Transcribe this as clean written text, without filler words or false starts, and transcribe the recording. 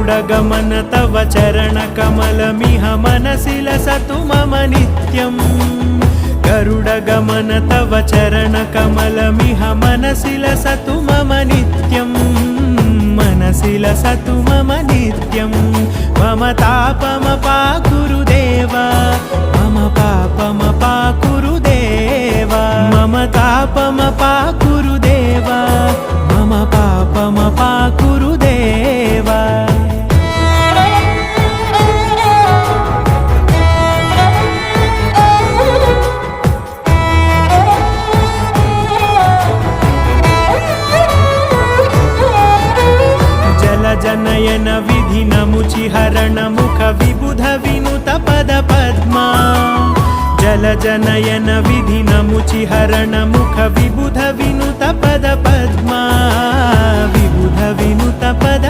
गरुडगमन तव चरणकमलमिह मनसि लसतु मम नित्यम् गरुडगमन तव चरणकमलमिह मनसि लसतु मम नित्यम् मनसि लसतु मम नित्यं मम तापमपाकुरु देवा मम पापमपाकुरु देवा मम तापमपाकुरु देवा मम पापमपाकुरु देवा जनयन विधि नमुचिहरण मुख विबुध विनुत पद पद्मा जल जनयन विधि नमुचिहरण मुख विबुध विनुत पद पद्मा विबुध विनुत पद